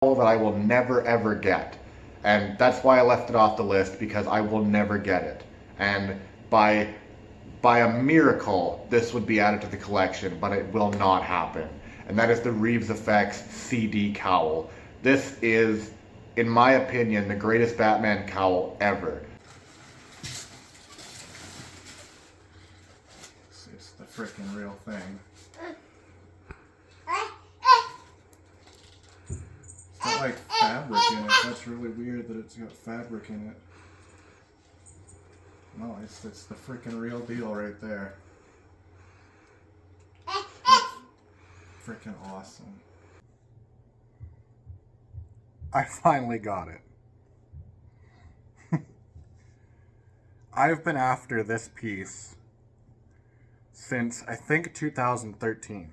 that I will never ever get. And that's why I left it off the list, because I will never get it. And by by a miracle, this would be added to the collection, but it will not happen. And that is the Reeves Effects CD Cowl. This is, in my opinion, the greatest Batman cowl ever. It's the freaking real thing. It's got like fabric in it. That's really weird that it's got fabric in it. No, it's the freaking real deal right there. That's freaking awesome. I finally got it. I've been after this piece since, I think, 2013.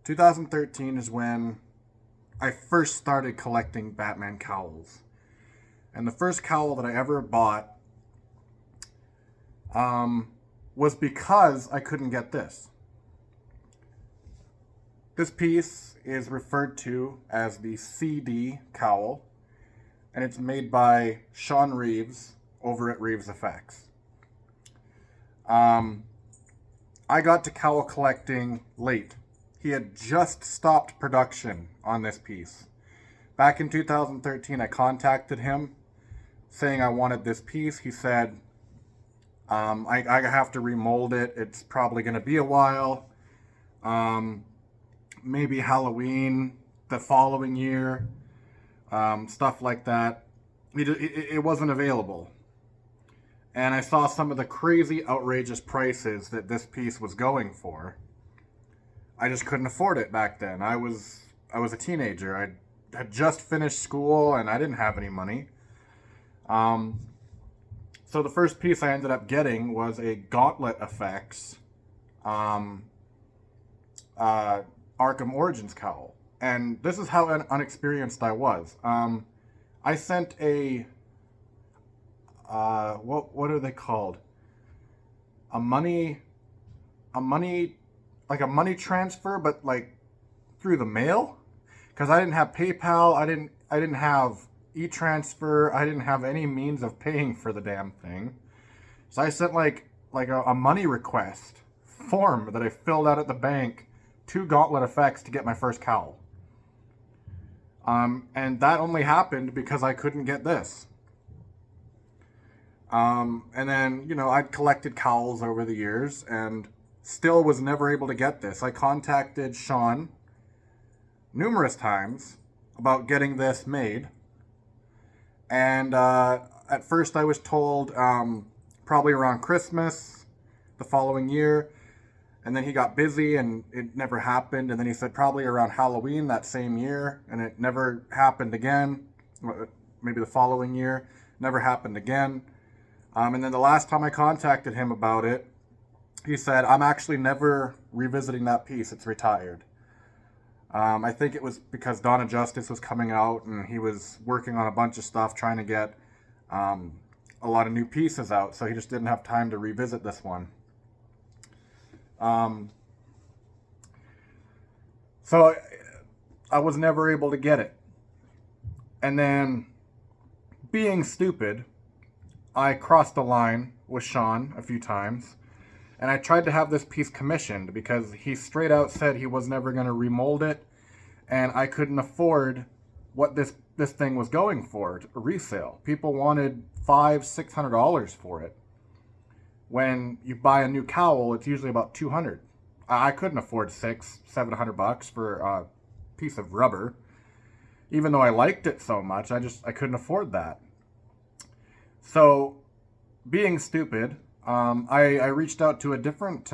2013 is when I first started collecting Batman cowls. And the first cowl that I ever bought was because I couldn't get this. This piece is referred to as the CD cowl, and it's made by Sean Reeves over at Reeves Effects. I got to cowl collecting late. He had just stopped production on this piece. Back in 2013, I contacted him saying I wanted this piece. He said, I have to remold it. It's probably going to be a while. Maybe Halloween the following year. Stuff like that. It wasn't available. And I saw some of the crazy, outrageous prices that this piece was going for. I just couldn't afford it back then. I was a teenager. I had just finished school and I didn't have any money. So the first piece I ended up getting was a Gauntlet Effects Arkham Origins cowl. And this is how unexperienced I was. I sent a what are they called? A money transfer, but like through the mail, because I didn't have PayPal. I didn't have e-transfer. I didn't have any means of paying for the damn thing. So I sent like a money request form that I filled out at the bank to Gauntlet Effects to get my first cowl. And that only happened because I couldn't get this. And then, I'd collected cowls over the years and still was never able to get this. I contacted Sean numerous times about getting this made. And at first I was told probably around Christmas the following year. And then he got busy and it never happened. And then he said probably around Halloween that same year. And it never happened again. Maybe the following year. Never happened again. And then the last time I contacted him about it, he said, I'm actually never revisiting that piece. It's retired. I think it was because Dawn of Justice was coming out and he was working on a bunch of stuff trying to get a lot of new pieces out. So he just didn't have time to revisit this one. So I was never able to get it. And then, being stupid, I crossed the line with Sean a few times, and I tried to have this piece commissioned because he straight out said he was never going to remold it, and I couldn't afford what this thing was going for, a resale. People wanted $500-$600 for it. When you buy a new cowl, it's usually about $200. I couldn't afford $600-$700 for a piece of rubber. Even though I liked it so much, I couldn't afford that. So, being stupid, I reached out to a different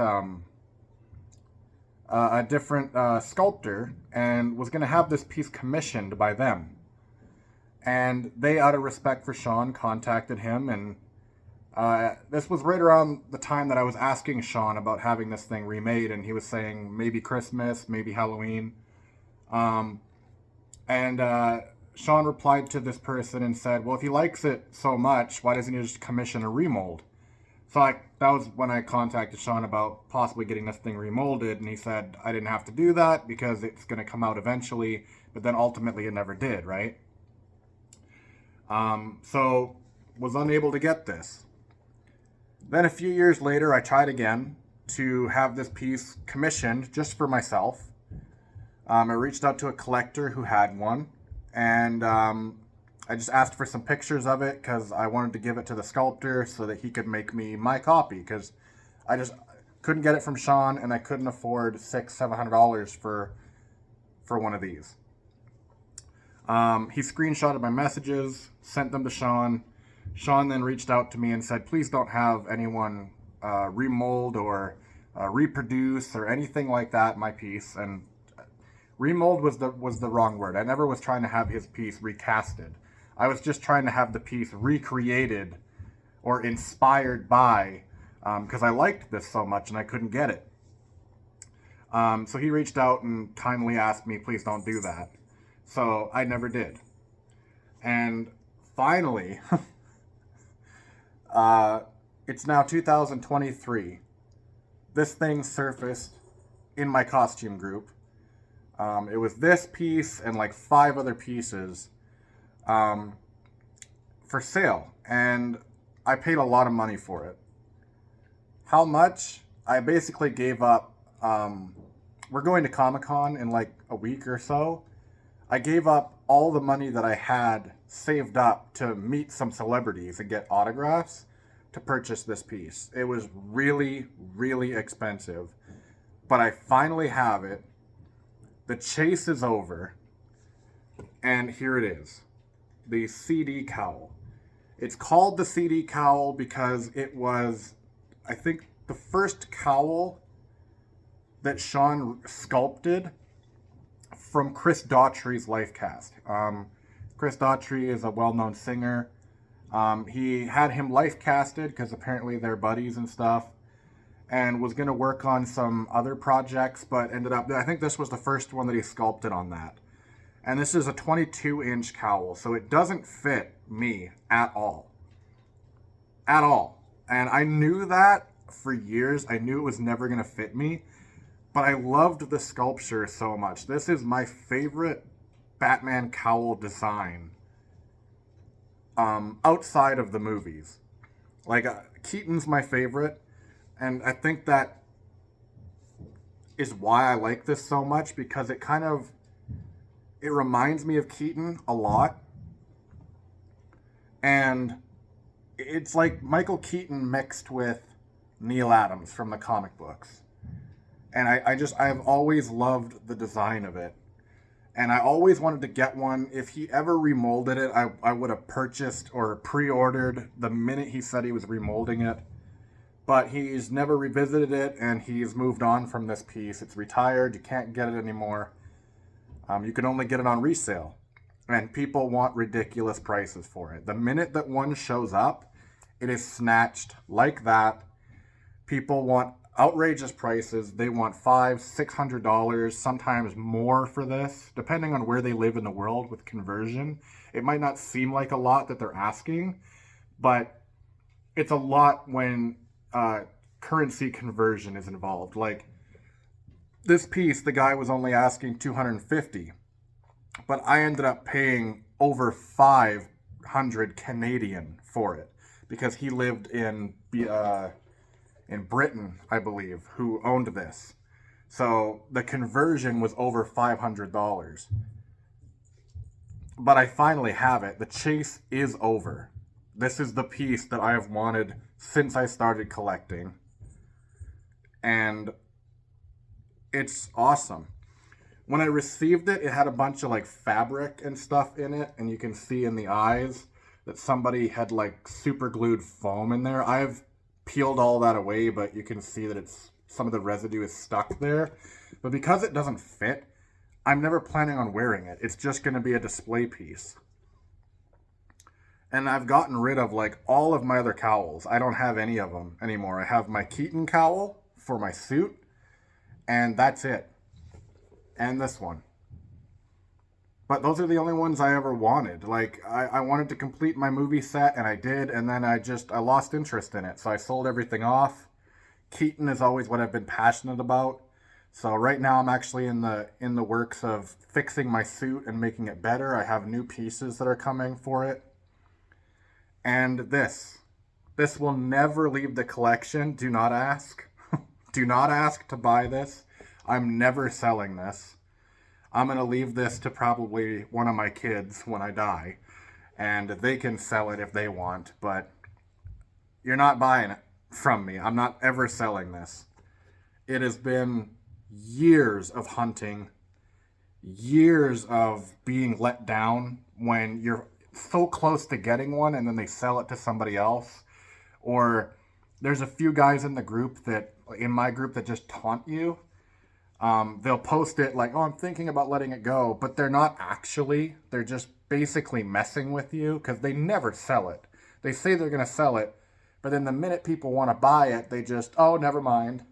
sculptor and was going to have this piece commissioned by them. And they, out of respect for Sean, contacted him, and this was right around the time that I was asking Sean about having this thing remade, and he was saying maybe Christmas, maybe Halloween. Sean replied to this person and said, well, if he likes it so much, why doesn't he just commission a remold? So that was when I contacted Sean about possibly getting this thing remolded, and he said I didn't have to do that because it's going to come out eventually, but then ultimately it never did, right? So was unable to get this. Then a few years later, I tried again to have this piece commissioned just for myself. I reached out to a collector who had one, and I just asked for some pictures of it because I wanted to give it to the sculptor so that he could make me my copy, because I just couldn't get it from Sean, and I couldn't afford $700 for one of these. He screenshotted my messages, sent them to Sean. Sean then reached out to me and said, please don't have anyone remold or reproduce or anything like that my piece. And remold was the wrong word. I never was trying to have his piece recasted. I was just trying to have the piece recreated or inspired by, because I liked this so much and I couldn't get it. So he reached out and kindly asked me, please don't do that. So I never did. And finally, it's now 2023. This thing surfaced in my costume group. It was this piece and like 5 other pieces for sale. And I paid a lot of money for it. How much? I basically gave up. We're going to Comic-Con in like a week or so. I gave up all the money that I had saved up to meet some celebrities and get autographs to purchase this piece. It was really, really expensive, but I finally have it. The chase is over, and here it is, the CD Cowl. It's called the CD Cowl because it was, I think, the first cowl that Sean sculpted from Chris Daughtry's life cast. Chris Daughtry is a well-known singer. He had him life casted because apparently they're buddies and stuff, and was going to work on some other projects, but ended up, I think this was the first one that he sculpted on that. And this is a 22-inch cowl, so it doesn't fit me at all. At all. And I knew that for years. I knew it was never going to fit me. But I loved the sculpture so much. This is my favorite Batman cowl design outside of the movies. Like, Keaton's my favorite, and I think that is why I like this so much, because it reminds me of Keaton a lot. And it's like Michael Keaton mixed with Neil Adams from the comic books. And I've always loved the design of it. And I always wanted to get one. If he ever remolded it, I would have purchased or pre-ordered the minute he said he was remolding it. But he's never revisited it, and he's moved on from this piece. It's retired. You can't get it anymore. You can only get it on resale. And people want ridiculous prices for it. The minute that one shows up, it is snatched like that. People want outrageous prices. They want $500-$600, sometimes more for this, depending on where they live in the world with conversion. It might not seem like a lot that they're asking, but it's a lot when currency conversion is involved. Like this piece, the guy was only asking $250, but I ended up paying over 500 Canadian for it because he lived in Britain, I believe, who owned this. So the conversion was over $500. But I finally have it. The chase is over. This is the piece that I have wanted since I started collecting. And it's awesome. When I received it, it had a bunch of like fabric and stuff in it. And you can see in the eyes that somebody had like super glued foam in there. I've peeled all that away, but you can see that it's some of the residue is stuck there. But because it doesn't fit, I'm never planning on wearing it. It's just going to be a display piece. And I've gotten rid of like all of my other cowls. I don't have any of them anymore. I have my Keaton cowl for my suit, and that's it. And this one. But those are the only ones I ever wanted. Like, I wanted to complete my movie set, and I did, and then I lost interest in it. So I sold everything off. Keaton is always what I've been passionate about. So right now I'm actually in the works of fixing my suit and making it better. I have new pieces that are coming for it. And this will never leave the collection. Do not ask. Do not ask to buy this. I'm never selling this. I'm going to leave this to probably one of my kids when I die. And they can sell it if they want, but you're not buying it from me. I'm not ever selling this. It has been years of hunting, years of being let down when you're so close to getting one and then they sell it to somebody else. Or there's a few guys in my group that just taunt you. They'll post it like, oh, I'm thinking about letting it go, but they're not actually. They're just basically messing with you because they never sell it. They say they're going to sell it, but then the minute people want to buy it, they just, oh, never mind.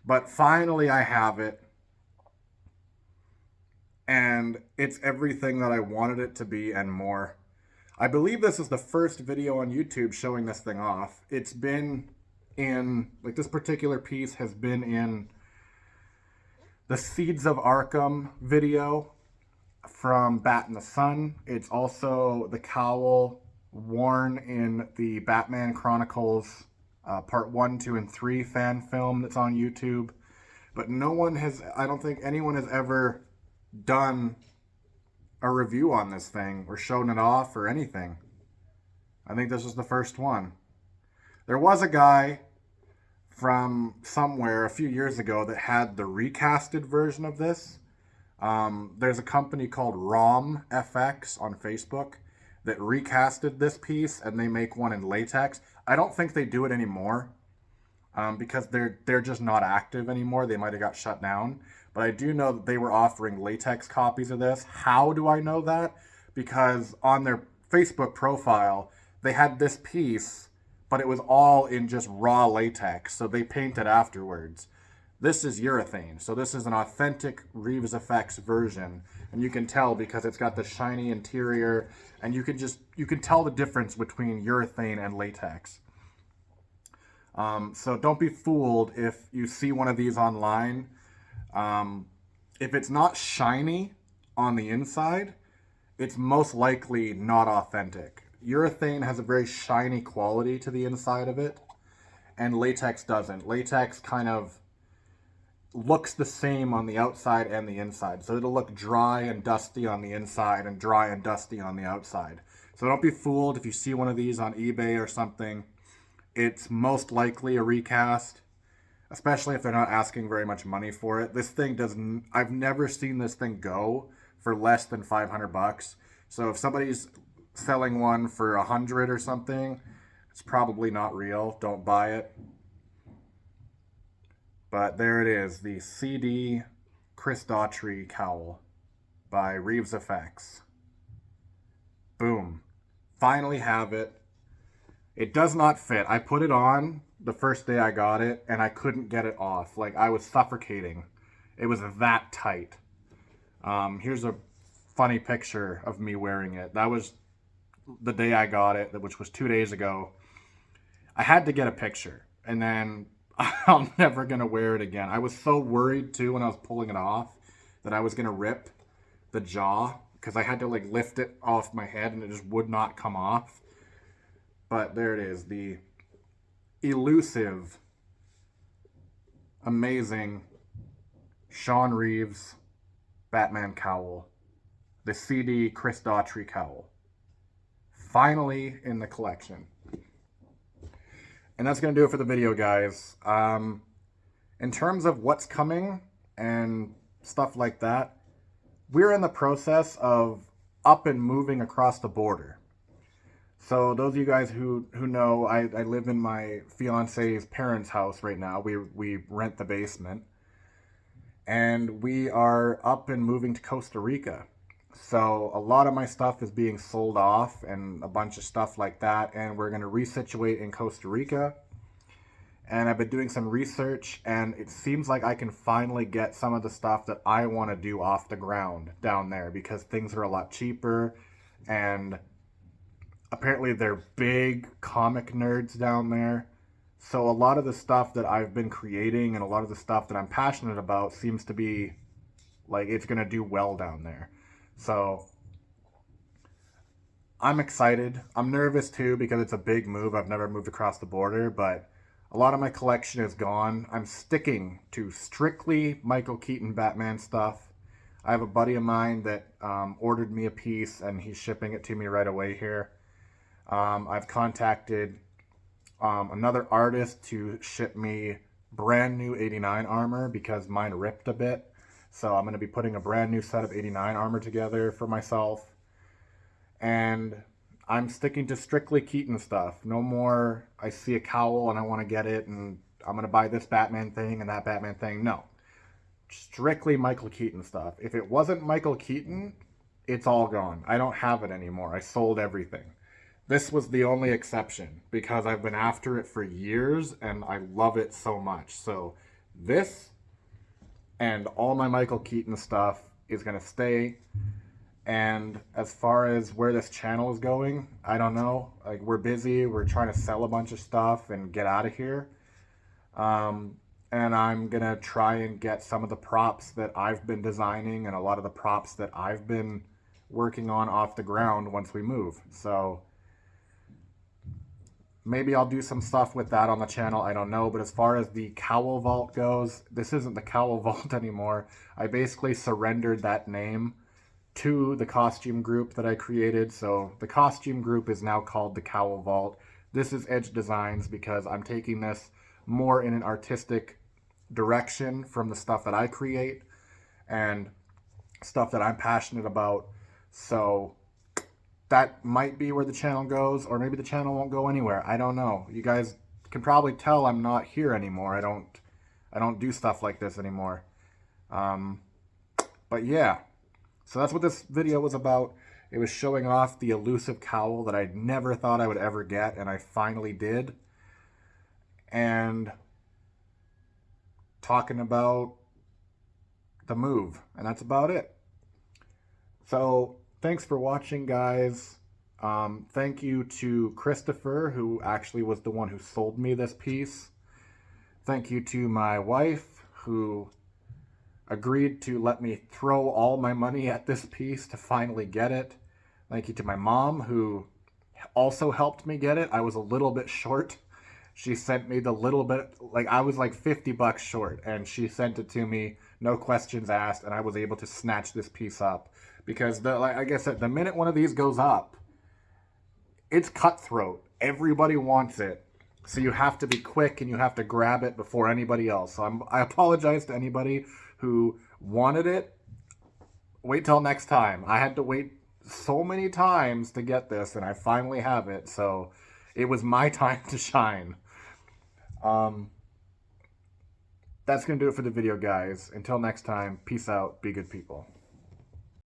But finally I have it. And it's everything that I wanted it to be and more. I believe this is the first video on YouTube showing this thing off. It's been in, like, this particular piece has been in the Seeds of Arkham video from Bat in the Sun. It's also the cowl worn in the Batman Chronicles part 1, 2, and 3 fan film that's on YouTube. But I don't think anyone has ever done a review on this thing or shown it off or anything. I think this is the first one. There was a guy from somewhere a few years ago that had the recasted version of this. There's a company called ROM FX on Facebook that recasted this piece, and they make one in latex. I don't think they do it anymore because they're just not active anymore. They might have got shut down. But I do know that they were offering latex copies of this. How do I know that? Because on their Facebook profile, they had this piece, but it was all in just raw latex, so they painted afterwards. This is urethane, so this is an authentic Reeves Effects version, and you can tell because it's got the shiny interior, and you can tell the difference between urethane and latex. So don't be fooled if you see one of these online. If it's not shiny on the inside, it's most likely not authentic. Urethane has a very shiny quality to the inside of it, and latex doesn't. Latex kind of looks the same on the outside and the inside. So it'll look dry and dusty on the inside and dry and dusty on the outside. So don't be fooled if you see one of these on eBay or something. It's most likely a recast, especially if they're not asking very much money for it. This thing doesn't, I've never seen this thing go for less than $500. So if somebody's selling one for $100 or something, it's probably not real. Don't buy it. But there it is, the CD Chris Daughtry cowl by Reeves Effects. Boom. Finally have it. It does not fit. I put it on the first day I got it, and I couldn't get it off. Like, I was suffocating. It was that tight. Here's a funny picture of me wearing it. That was the day I got it, which was 2 days ago. I had to get a picture, and then I'm never going to wear it again. I was so worried, too, when I was pulling it off, that I was going to rip the jaw, because I had to, like, lift it off my head, and it just would not come off. But there it is, the elusive, amazing Sean Reeves Batman cowl, the CD Chris Daughtry cowl, finally in the collection. And that's going to do it for the video, guys. In terms of what's coming and stuff like that, we're in the process of up and moving across the border. So those of you guys who know, I live in my fiance's parents' house right now. We rent the basement. And we are up and moving to Costa Rica. So a lot of my stuff is being sold off and a bunch of stuff like that. And we're going to resituate in Costa Rica. And I've been doing some research, and it seems like I can finally get some of the stuff that I want to do off the ground down there, because things are a lot cheaper, and apparently they're big comic nerds down there. So a lot of the stuff that I've been creating and a lot of the stuff that I'm passionate about seems to be like it's going to do well down there. So I'm excited. I'm nervous too because it's a big move. I've never moved across the border, but a lot of my collection is gone. I'm sticking to strictly Michael Keaton Batman stuff. I have a buddy of mine that ordered me a piece and he's shipping it to me right away here. I've contacted another artist to ship me brand new 89 armor because mine ripped a bit. So I'm going to be putting a brand new set of 89 armor together for myself. And I'm sticking to strictly Keaton stuff. No more, I see a cowl and I want to get it and I'm going to buy this Batman thing and that Batman thing. No. Strictly Michael Keaton stuff. If it wasn't Michael Keaton, it's all gone. I don't have it anymore. I sold everything. This was the only exception because I've been after it for years and I love it so much. So this and all my Michael Keaton stuff is going to stay. And as far as where this channel is going, I don't know. Like, we're busy. We're trying to sell a bunch of stuff and get out of here. And I'm going to try and get some of the props that I've been designing and a lot of the props that I've been working on off the ground once we move. So maybe I'll do some stuff with that on the channel. I don't know. But as far as the Cowl Vault goes, this isn't the Cowl Vault anymore. I basically surrendered that name to the costume group that I created. So the costume group is now called the Cowl Vault. This is Edge Designs because I'm taking this more in an artistic direction from the stuff that I create and stuff that I'm passionate about. So that might be where the channel goes, or maybe the channel won't go anywhere. I don't know. You guys can probably tell I'm not here anymore. I don't do stuff like this anymore. But yeah. So that's what this video was about. It was showing off the elusive cowl that I never thought I would ever get, and I finally did. And talking about the move, and that's about it. So thanks for watching, guys. Thank you to Christopher, who actually was the one who sold me this piece. Thank you to my wife, who agreed to let me throw all my money at this piece to finally get it. Thank you to my mom, who also helped me get it. I was a little bit short. She sent me the little bit, like I was like $50 short, and she sent it to me, no questions asked, and I was able to snatch this piece up. Because, like I said, the minute one of these goes up, it's cutthroat. Everybody wants it. So you have to be quick and you have to grab it before anybody else. So I apologize to anybody who wanted it. Wait till next time. I had to wait so many times to get this, and I finally have it. So it was my time to shine. That's going to do it for the video, guys. Until next time, peace out. Be good people.